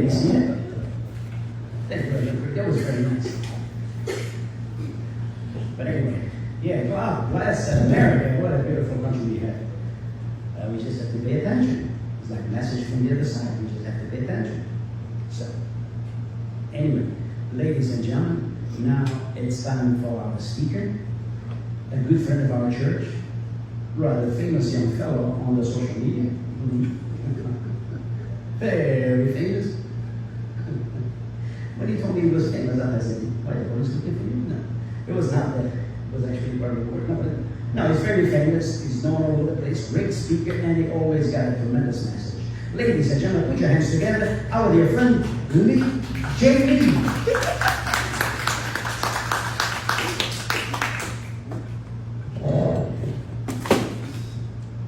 be seated. Thank you, Brother. That was very nice. But anyway, yeah, wow, bless America. What a beautiful country we have. We just have to pay attention. It's like a message from the other side. We just have to pay attention. So, anyway, ladies and gentlemen, now it's time for our speaker, a good friend of our church, rather famous young fellow on the social media. Very famous. When he told me he was famous, I said, why the Lord's looking for you? No. It was not that. It was actually part of the word. No, he's very famous. He's known all over the place. Great speaker, and he always got a tremendous message. Ladies and gentlemen, put your hands together. Our dear friend, Lee Jamie.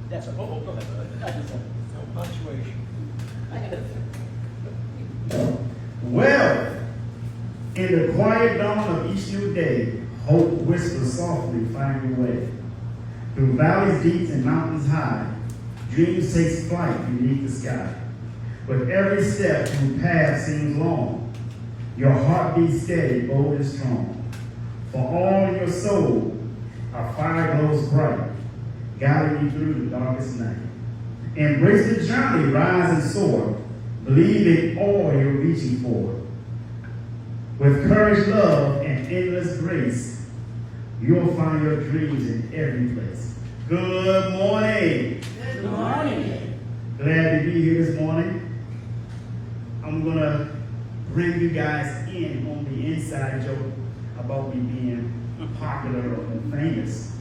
That's a go ahead. No punctuation. Well, in the quiet dawn of each new day, hope whispers softly, find your way. Through valleys deep and mountains high, dreams take flight beneath the sky. With every step through path seems long, your heart beats steady, bold and strong. For all your soul, a fire glows bright, guiding you through the darkest night. Embrace the journey, rise and soar, believe in all you're reaching for. With courage, love, and endless grace, you'll find your dreams in every place. Good morning. Good morning. Glad to be here this morning. I'm going to bring you guys in on the inside joke about me being popular and famous.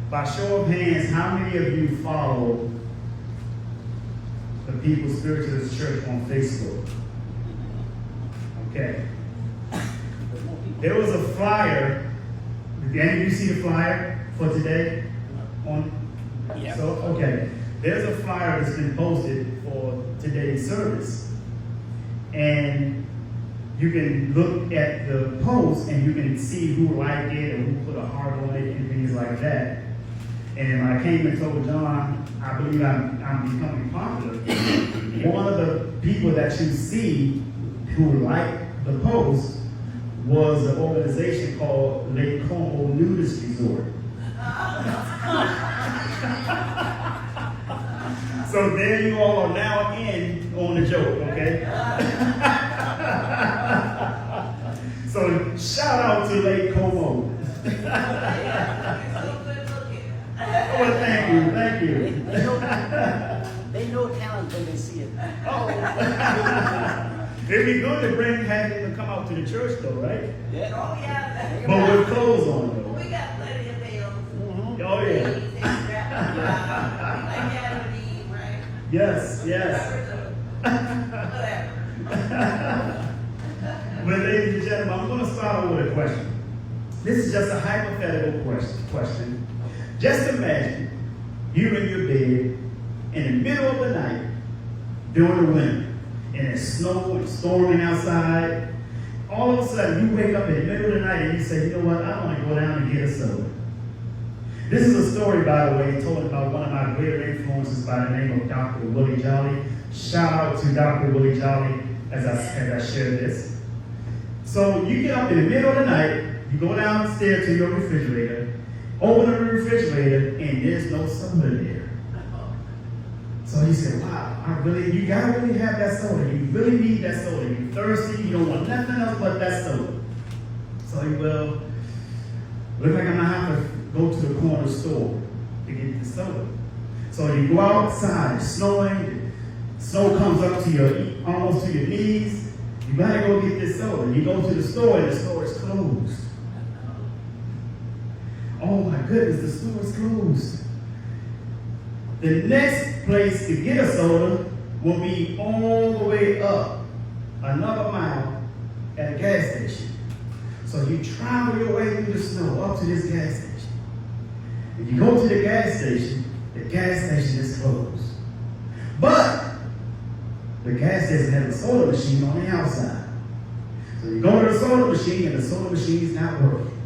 By show of hands, how many of you follow the People's Spiritualist Church on Facebook? Okay. There was a flyer. Did any of you see the flyer for today? Yeah. So, okay. There's a flyer that's been posted for today's service. And you can look at the post and you can see who liked it and who put a heart on it and things like that. And when I came and told John, I believe I'm becoming popular. One of the people that you see who liked the post was an organization called Lake Como Nudist Resort. So there you all are now in on the joke, okay? So shout out to Lake Como. Well, thank you. They know talent when they see it. It'd be good to have him to come out to the church though, right? Yeah. Oh, yeah. But with clothes on though. We got plenty of bills. Mm-hmm. Oh, yeah. Right? Yes. Whatever. But ladies and gentlemen, I'm going to start off with a question. This is just a hypothetical question. Just imagine you're in your bed in the middle of the night during the winter, and it's snow and storming outside. All of a sudden, you wake up in the middle of the night and you say, you know what, I want to go down and get a soda. This is a story, by the way, told about one of my greater influences by the name of Dr. Willie Jolly. Shout out to Dr. Willie Jolly as I share this. So you get up in the middle of the night, you go downstairs to your refrigerator, open the refrigerator, and there's no soda there. So he said, wow, you gotta really have that soda. You really need that soda. You're thirsty, you don't want nothing else but that soda. So he will, look like I'm gonna have to go to the corner store to get the soda. So you go outside, it's snowing, snow comes up to almost to your knees. You gotta go get this soda. You go to the store and the store is closed. Oh my goodness, the store is closed. The next place to get a soda will be all the way up another mile at a gas station. So you travel your way through the snow up to this gas station. If you go to the gas station is closed. But the gas station has a soda machine on the outside. So you go to the soda machine and the soda machine is not working.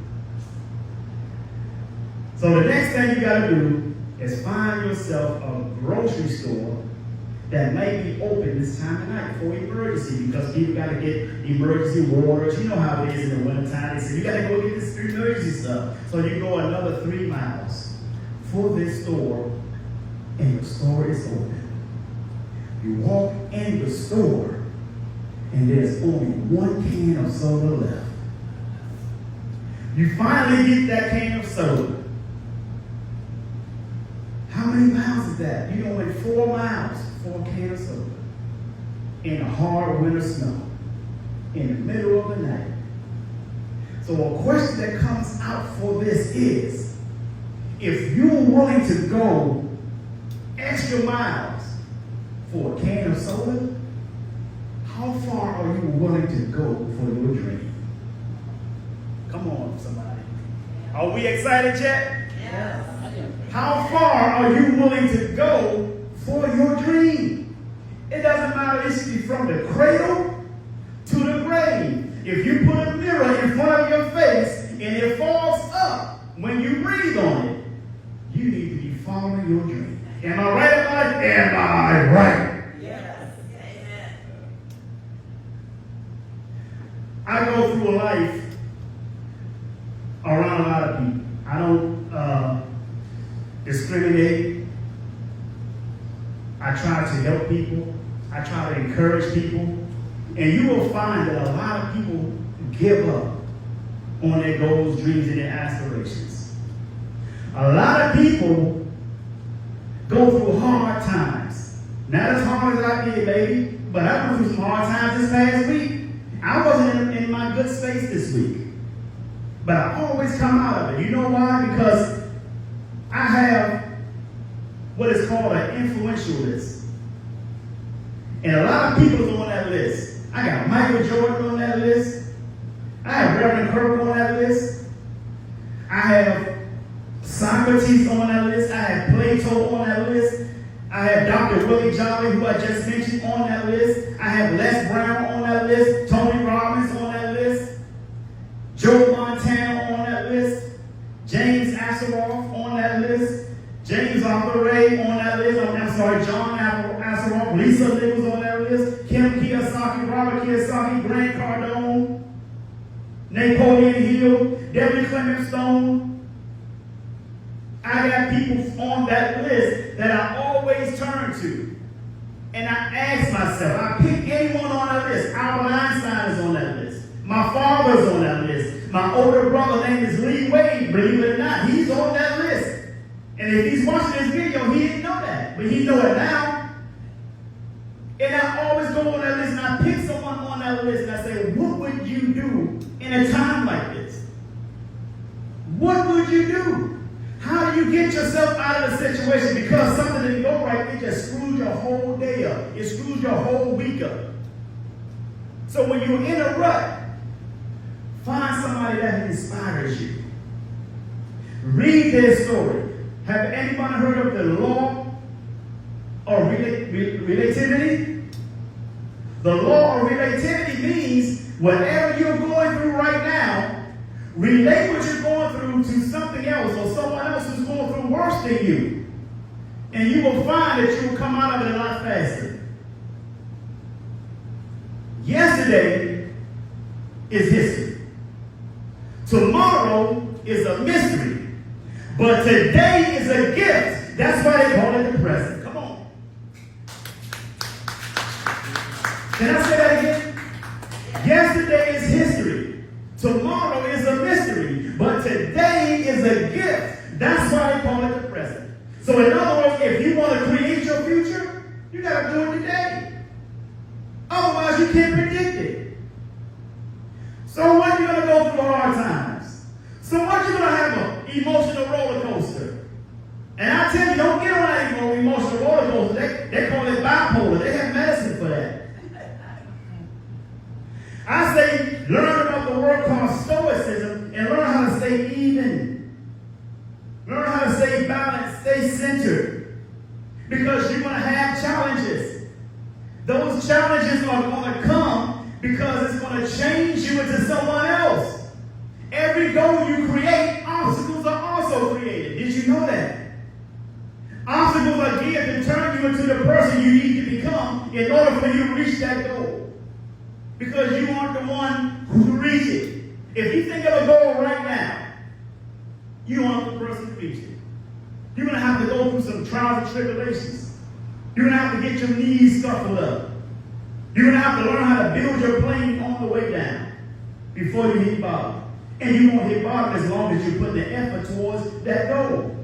So the next thing you got to do is find yourself a grocery store that may be open this time of night for emergency, because people got to get emergency waters. You know how it is in the wintertime. They say, you got to go get this emergency stuff. So you go another 3 miles for this store, and the store is open. You walk in the store, and there's only 1 can of soda left. You finally get that can of soda. How many miles is that? You done went 4 miles for a can of soda in a hard winter snow in the middle of the night. So a question that comes out for this is, if you're willing to go extra miles for a can of soda, how far are you willing to go for your dream? Come on, somebody. Are we excited yet? Yes. How far are you willing to go for your dream? It doesn't matter, it should be from the cradle to the grave. If you put a mirror in front of your face and it falls up when you breathe on it, you need to be following your dream. Am I right about it? Am I right? Yes. Amen. I go through a life around a lot of people. I don't discriminate. I try to help people. I try to encourage people. And you will find that a lot of people give up on their goals, dreams, and their aspirations. A lot of people go through hard times. Not as hard as I did, baby, but I went through some hard times this past week. I wasn't in my good space this week. But I always come out of it. You know why? Because I have what is called an influential list. And a lot of people are on that list. I got Michael Jordan on that list. I have Reverend Kirk on that list. I have Socrates on that list. I have Plato on that list. I have Dr. Willie Jolly, who I just mentioned, on that list. I have Les Brown on that list. Tony Robbins on that list. Joe Montana on that list. James Asaroff on that list. James Arthur Ray on that list. John Asaroff. Lisa Nichols on that list. Kim Kiyosaki, Robert Kiyosaki, Grant Cardone, Napoleon Hill, Debbie Clement Stone. I got people on that list that I always turn to. And I ask myself, I pick anyone on that list. Albert Einstein is on that list. My father's on that list. My older brother named is Lee Wade, believe it or not. He's on that list. And if he's watching this video, he didn't know that. But he know it now. And I always go on that list and I pick someone on that list and I say, what would you do in a time like this? What would you do? How do you get yourself out of the situation? Because something didn't go right, it just screwed your whole day up. It screwed your whole week up. So when you're in a rut, find somebody that inspires you. Read their story. Have anybody heard of the law of relativity? The law of relativity means whatever you're going through right now, relate what you're going through to something else or someone else who's going through worse than you. And you will find that you will come out of it a lot faster. Yesterday is history. Tomorrow is a mystery. But today is a gift. That's why they call it the present. Come on. Can I say that again? Yesterday is history. Tomorrow is a mystery. But today is a gift. That's why they call it the present. So in other words, if you want to create your future, you got to do it today. Otherwise, you can't predict it. So when you're going to go through hard times? So what you're going to have an emotional roller coaster? And I tell you, don't get on that emotional roller coaster. They call it bipolar. They have medicine for that. I say learn about the word called stoicism and learn how to stay even. Learn how to stay balanced, stay centered. Because you're going to have challenges. Those challenges are going to come because it's going to change you into someone else. Every goal you create, obstacles are also created. Did you know that? Obstacles obstacles are geared to turn you into the person you need to become in order for you to reach that goal. Because you aren't the one who reach it. If you think of a goal right now, you aren't the person to reach it. You're going to have to go through some trials and tribulations. You're going to have to get your knees scuffled up. You're going to have to learn how to build your plane on the way down before you hit bottom. And you won't hit bottom as long as you put the effort towards that goal.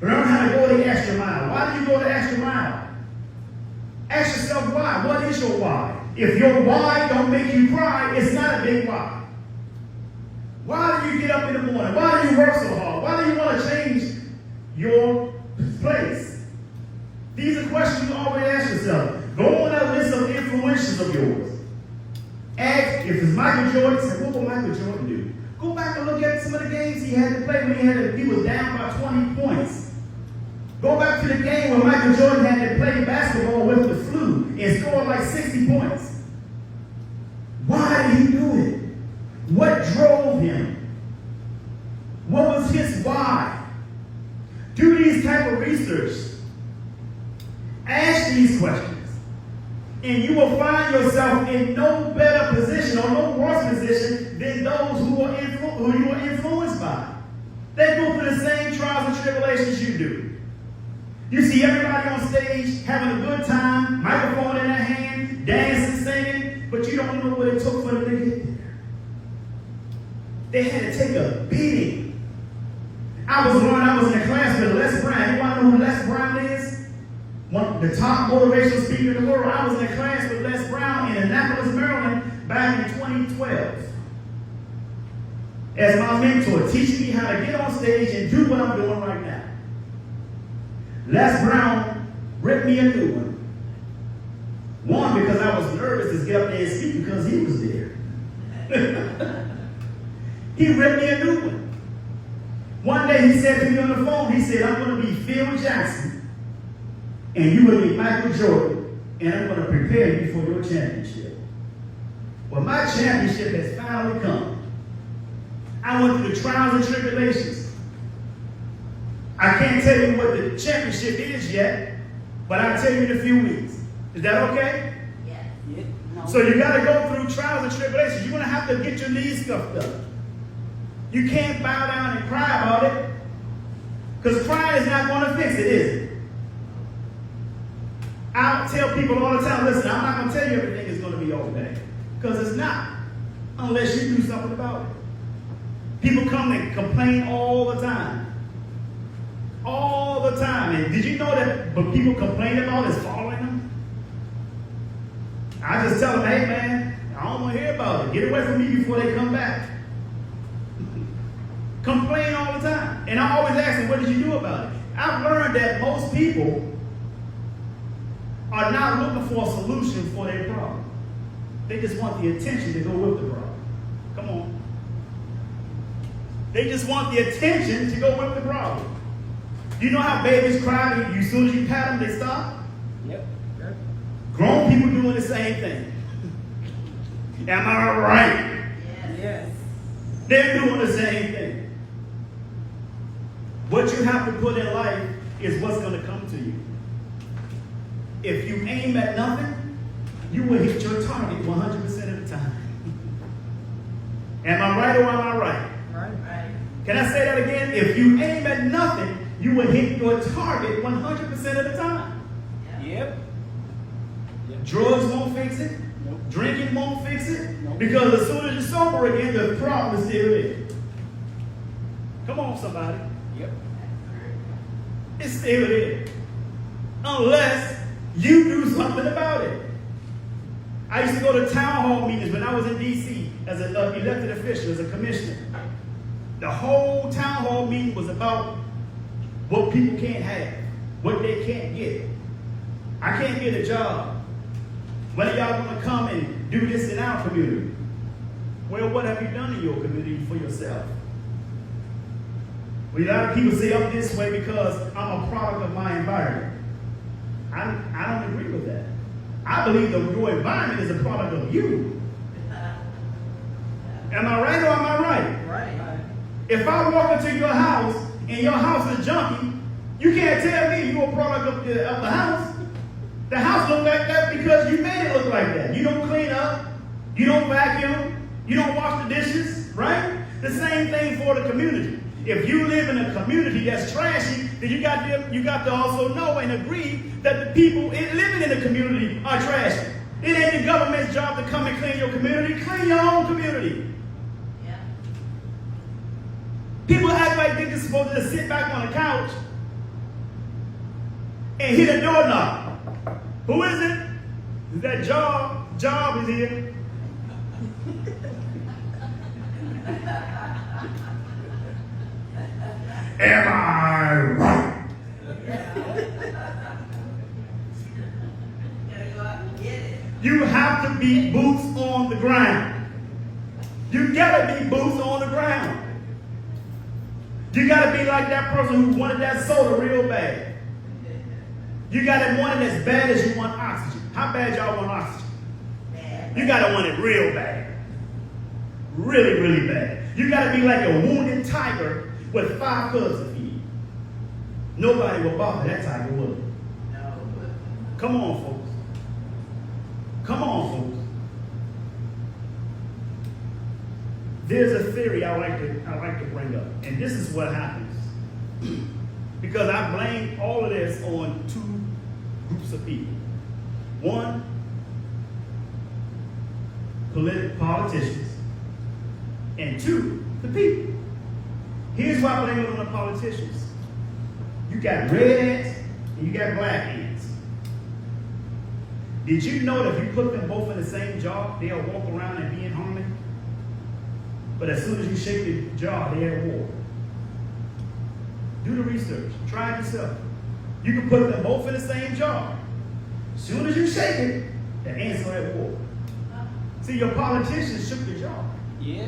Learn how to go the extra mile. Why do you go the extra mile? Ask yourself why. What is your why? If your why don't make you cry, it's not a big why. Why do you get up in the morning? Why do you work so hard? Why do you want to change your place? These are questions you always ask yourself. Go on that list of influences of yours. Ask, if it's Michael Jordan, say, what will Michael Jordan do? Go back and look at some of the games he had to play when he was down by 20 points. Go back to the game where Michael Jordan had to play basketball with the flu and score like 60 points. Why did he do it? What drove him? What was his why? Do these type of research. Ask these questions. And you will find yourself in no better position or no worse position than those who you are influenced by. They go through the same trials and tribulations you do. You see everybody on stage having a good time, microphone in their hand, dancing, singing, but you don't know what it took for them to get there. They had to take a beating. I was in a class with Les Brown. You want to know who Les Brown is? The top motivational speaker in the world. I was in a class with Les Brown in Annapolis, Maryland, back in 2012. As my mentor, teaching me how to get on stage and do what I'm doing right now. Les Brown ripped me a new one. One, because I was nervous to get up there and speak because he was there. He ripped me a new one. One day he said to me on the phone, he said, I'm going to be Phil Jackson, and you will be Michael Jordan, and I'm going to prepare you for your championship. Well, my championship has finally come. I went through the trials and tribulations. I can't tell you what the championship is yet, but I'll tell you in a few weeks. Is that okay? Yes. Yeah, no. So you got to go through trials and tribulations. You're going to have to get your knees scuffed up. You can't bow down and cry about it, because crying is not going to fix it, is it? I tell people all the time, listen, I'm not going to tell you everything is going to be okay, because it's not, unless you do something about it. People come and complain all the time. All the time. And did you know that what people complain about is following them? I just tell them, hey man, I don't want to hear about it. Get away from me before they come back. Complain all the time. And I always ask them, what did you do about it? I've learned that most people are not looking for a solution for their problem. They just want the attention to go with the problem. Come on. They just want the attention to go with the problem. You know how babies cry? As soon as you pat them, they stop? Yep. Grown people doing the same thing. Am I right? Yes. They're doing the same thing. What you have to put in life is what's going to come to you. If you aim at nothing, you will hit your target 100% of the time. Am I right or am I right? Right. Can I say that again? If you aim at nothing, you will hit your target 100% of the time. Yep. Drugs won't fix it. Nope. Drinking won't fix it. Nope. Because as soon as you're sober again, the problem is still there. Come on, somebody. Yep. It's still there. Unless you do something about it. I used to go to town hall meetings when I was in D.C. as an elected official, as a commissioner. The whole town hall meeting was about what people can't have, what they can't get. I can't get a job. When are y'all going to come and do this in our community? Well, what have you done in your community for yourself? Well, a lot of people say I'm this way because I'm a product of my environment. I don't agree with that. I believe that your environment is a product of you. Am I right or am I right? Right. If I walk into your house and your house is junky, You can't tell me you're a product of the house. The house look like that because you made it look like that. You don't clean up. You don't vacuum. You don't wash the dishes, right? The same thing for the community. If you live in a community that's trashy, then you got to also know and agree that the people living in the community are trashy. It ain't the government's job to come and clean your community. Clean your own community. Yeah. People act like they're just supposed to sit back on the couch and hit a doorknob. Who is it? Is that Job? Job is here. Am I right? Gotta go out and get it. You have to be boots on the ground. You gotta be boots on the ground. You gotta be like that person who wanted that soda real bad. You gotta want it as bad as you want oxygen. How bad y'all want oxygen? Bad. You gotta want it real bad. Really, really bad. You gotta be like a wounded tiger with 5 cubs to feed. Nobody will bother that tiger, will it? No. Come on, folks. Come on, folks. There's a theory I like to bring up, and this is what happens. Because I blame all of this on 2 groups of people. One, politicians, and 2, the people. Here's why I blame it on the politicians. You got red ants and you got black ants. Did you know that if you put them both in the same jar, they'll walk around and be in harmony? But as soon as you shake the jar, they're at war. Do the research. Try it yourself. You can put them both in the same jar. As soon as you shake it, the ants are at war. See, your politicians shook the jar. Yeah.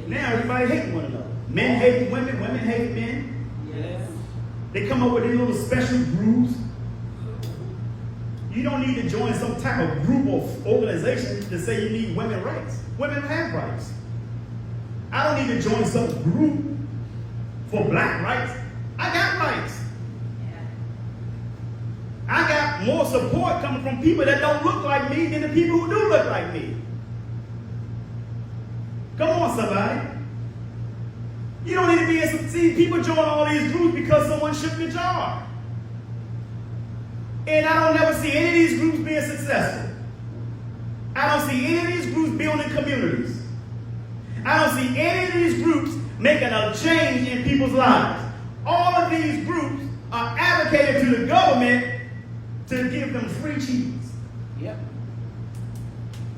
Now everybody hates one another. Men hate women, women hate men. Yes. They come up with these little special groups. You don't need to join some type of group or organization to say you need women's rights. Women have rights. I don't need to join some group for black rights. I got rights. I got more support coming from people that don't look like me than the people who do look like me. Come on, somebody. You don't need to be in see people join all these groups because someone shook the jar. And I don't never see any of these groups being successful. I don't see any of these groups building communities. I don't see any of these groups making a change in people's lives. All of these groups are advocating to the government to give them free cheese. Yep.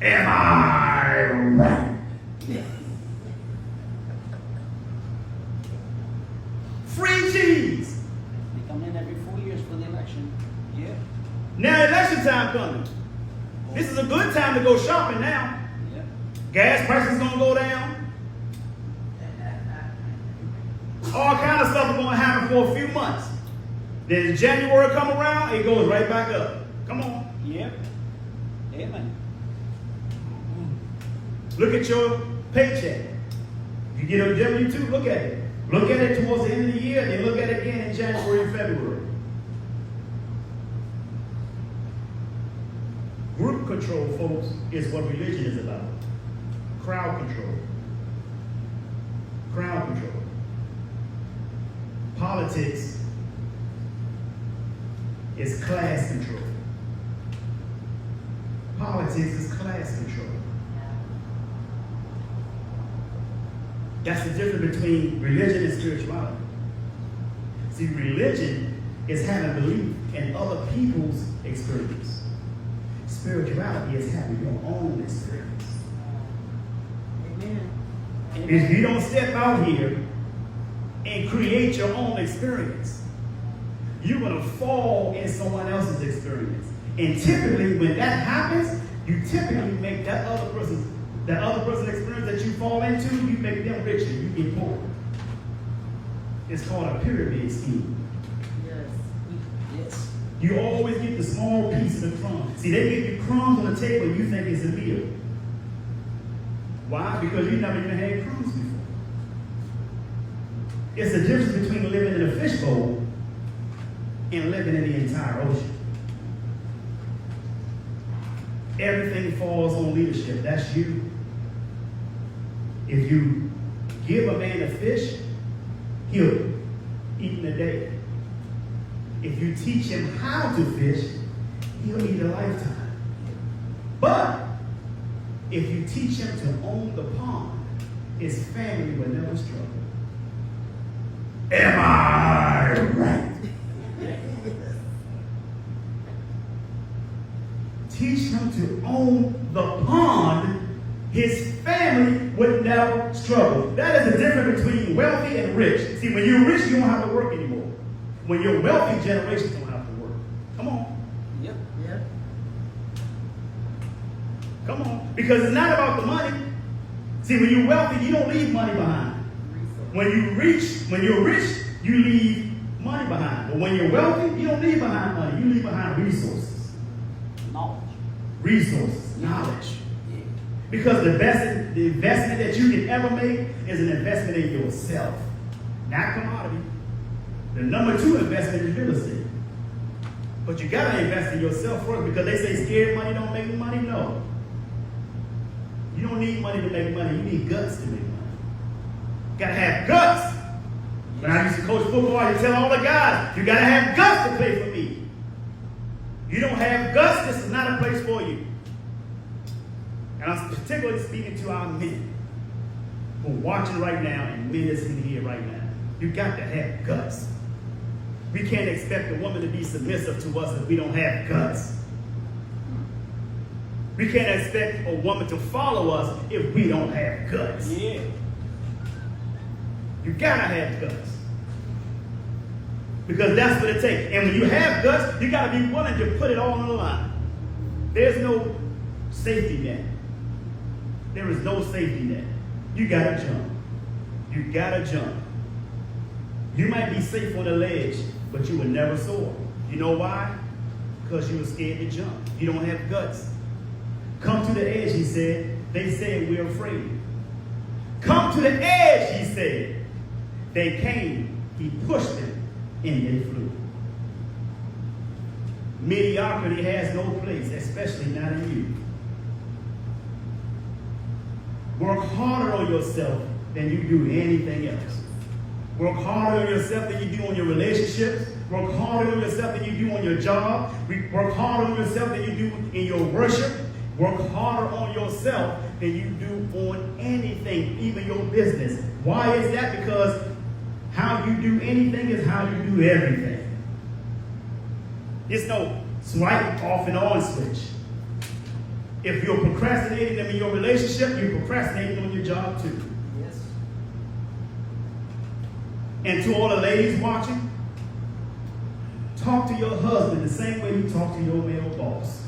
Am I right? Free cheese. They come in every 4 years for the election. Yeah. Now election time coming. This is a good time to go shopping now. Yep. Gas prices gonna go down. All kind of stuff is gonna happen for a few months. Then January come around, it goes right back up. Come on. Yep. Amen. Look at your paycheck. If you get a W-2, look at it. Look at it towards the end of the year, then look at it again in January and February. Group control, folks, is what religion is about. Crowd control. Crowd control. Politics is class control. Politics is class control. That's the difference between religion and spirituality. See, religion is having belief in other people's experience. Spirituality is having your own experience. Amen. If you don't step out here and create your own experience, you're going to fall in someone else's experience. And typically, when that happens, you typically make that other person's experience that you fall into, you make them richer, you get poor. It's called a pyramid scheme. Yes. You always get the small piece of the crumb. See, they give you crumbs on the table, you think it's a meal. Why? Because you never even had crumbs before. It's the difference between living in a fishbowl and living in the entire ocean. Everything falls on leadership. That's you. If you give a man a fish, he'll eat in a day. If you teach him how to fish, he'll eat a lifetime. But if you teach him to own the pond, his family will never struggle. Am I right? Teach him to own the pond, his family would never struggle. That is the difference between wealthy and rich. See, when you're rich, you don't have to work anymore. When you're wealthy, generations don't have to work. Come on. Yep. Yep. Come on. Because it's not about the money. See, when you're wealthy, you don't leave money behind. When you're rich, you leave money behind. But when you're wealthy, you don't leave behind money. You leave behind resources. Knowledge. Resources. Knowledge. Yeah. Because the investment that you can ever make is an investment in yourself, not commodity. The number 2 investment is real estate. But you gotta invest in yourself first, because they say scared money don't make money. No. You don't need money to make money. You need guts to make money. You gotta have guts. When I used to coach football, I used to tell all the guys, you gotta have guts to play for me. You don't have guts, this is not a place for you. And I'm particularly speaking to our men who are watching right now and men that's in here right now. You got to have guts. We can't expect a woman to be submissive to us if we don't have guts. We can't expect a woman to follow us if we don't have guts. Yeah. You gotta have guts. Because that's what it takes. And when you have guts, you gotta be willing to put it all on the line. There's no safety net. There is no safety net. You gotta jump. You gotta jump. You might be safe on the ledge, but you will never soar. You know why? Because you were scared to jump. You don't have guts. Come to the edge, he said. They said we're afraid. Come to the edge, he said. They came, he pushed them, and they flew. Mediocrity has no place, especially not in you. Work harder on yourself than you do anything else. Work harder on yourself than you do on your relationships. Work harder on yourself than you do on your job. Work harder on yourself than you do in your worship. Work harder on yourself than you do on anything, even your business. Why is that? Because how you do anything is how you do everything. It's no swipe off and on switch. If you're procrastinating in your relationship, you're procrastinating on your job too. Yes. And to all the ladies watching, talk to your husband the same way you talk to your male boss.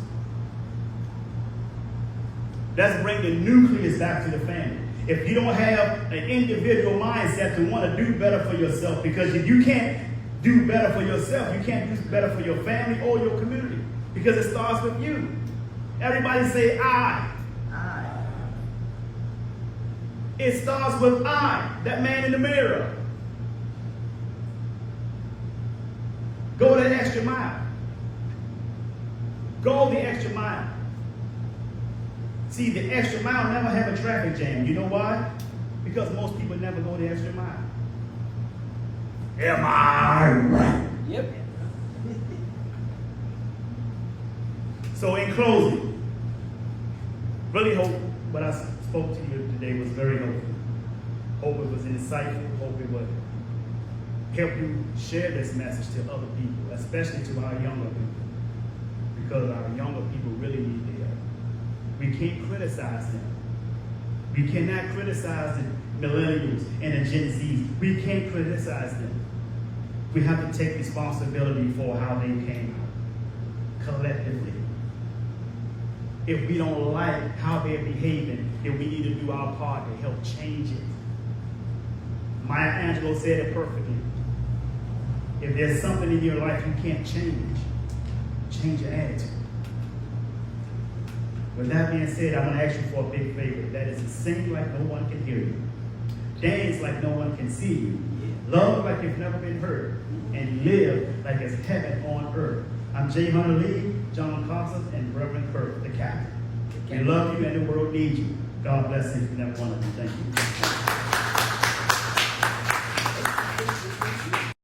Let's bring the nucleus back to the family. If you don't have an individual mindset to want to do better for yourself, because if you can't do better for yourself, you can't do better for your family or your community, because it starts with you. Everybody say I. I. It starts with I, that man in the mirror. Go that extra mile. Go the extra mile. See, the extra mile never have a traffic jam. You know why? Because most people never go the extra mile. Am I right? Yep. So in closing, really hope what I spoke to you today was very helpful. Hope it was insightful. Hope it would help you share this message to other people, especially to our younger people. Because our younger people really need the help. We can't criticize them. We cannot criticize the millennials and the Gen Zs. We can't criticize them. We have to take responsibility for how they came out collectively. If we don't like how they're behaving, then we need to do our part to help change it. Maya Angelou said it perfectly. If there's something in your life you can't change, change your attitude. With that being said, I'm going to ask you for a big favor. That is to sing like no one can hear you. Dance like no one can see you. Love like you've never been hurt. And live like it's heaven on earth. I'm J. Hunter Lee, John Constance, and Reverend Kirk, the captain. We love you and the world needs you. God bless each and every one of you. Thank you.